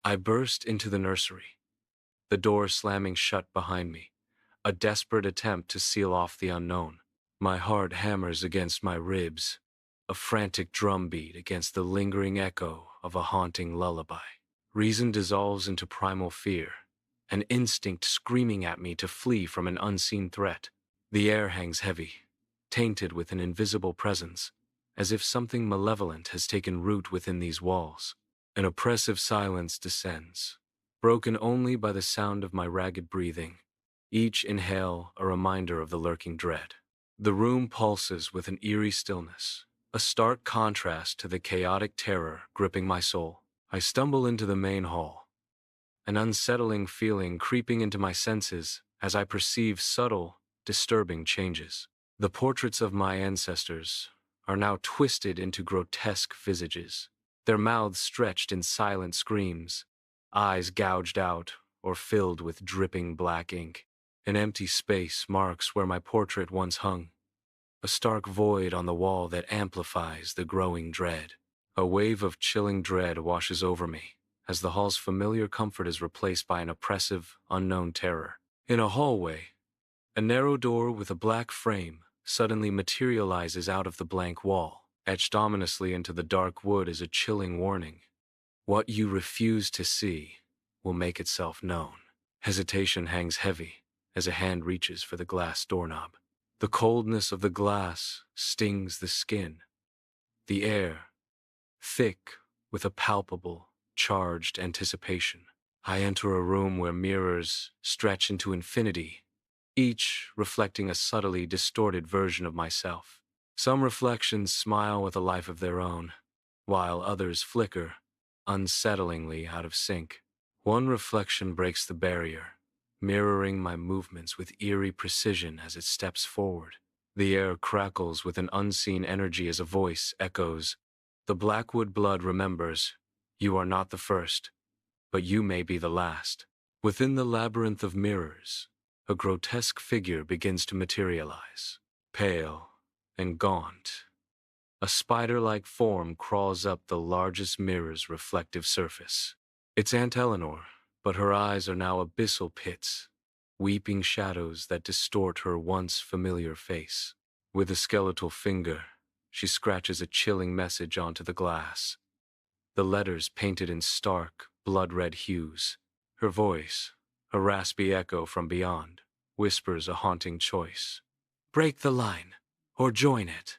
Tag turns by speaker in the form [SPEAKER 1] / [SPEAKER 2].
[SPEAKER 1] I burst into the nursery, the door slamming shut behind me, a desperate attempt to seal off the unknown. My heart hammers against my ribs, a frantic drumbeat against the lingering echo of a haunting lullaby. Reason dissolves into primal fear, an instinct screaming at me to flee from an unseen threat. The air hangs heavy, tainted with an invisible presence, as if something malevolent has taken root within these walls. An oppressive silence descends, broken only by the sound of my ragged breathing, each inhale a reminder of the lurking dread. The room pulses with an eerie stillness, a stark contrast to the chaotic terror gripping my soul. I stumble into the main hall, an unsettling feeling creeping into my senses as I perceive subtle, disturbing changes. The portraits of my ancestors are now twisted into grotesque visages, their mouths stretched in silent screams, eyes gouged out or filled with dripping black ink. An empty space marks where my portrait once hung, a stark void on the wall that amplifies the growing dread. A wave of chilling dread washes over me as the hall's familiar comfort is replaced by an oppressive, unknown terror. In a hallway, a narrow door with a black frame suddenly materializes out of the blank wall. Etched ominously into the dark wood is a chilling warning. What you refuse to see will make itself known. Hesitation hangs heavy as a hand reaches for the glass doorknob. The coldness of the glass stings the skin. The air, thick with a palpable, charged anticipation. I enter a room where mirrors stretch into infinity, each reflecting a subtly distorted version of myself. Some reflections smile with a life of their own, while others flicker, unsettlingly out of sync. One reflection breaks the barrier, mirroring my movements with eerie precision as it steps forward. The air crackles with an unseen energy as a voice echoes, "The Blackwood blood remembers. You are not the first, but you may be the last." Within the labyrinth of mirrors, a grotesque figure begins to materialize. Pale and gaunt, a spider-like form crawls up the largest mirror's reflective surface. It's Aunt Eleanor, but her eyes are now abyssal pits, weeping shadows that distort her once familiar face. With a skeletal finger, she scratches a chilling message onto the glass, the letters painted in stark, blood-red hues. Her voice, a raspy echo from beyond, whispers a haunting choice. Break the line, or join it.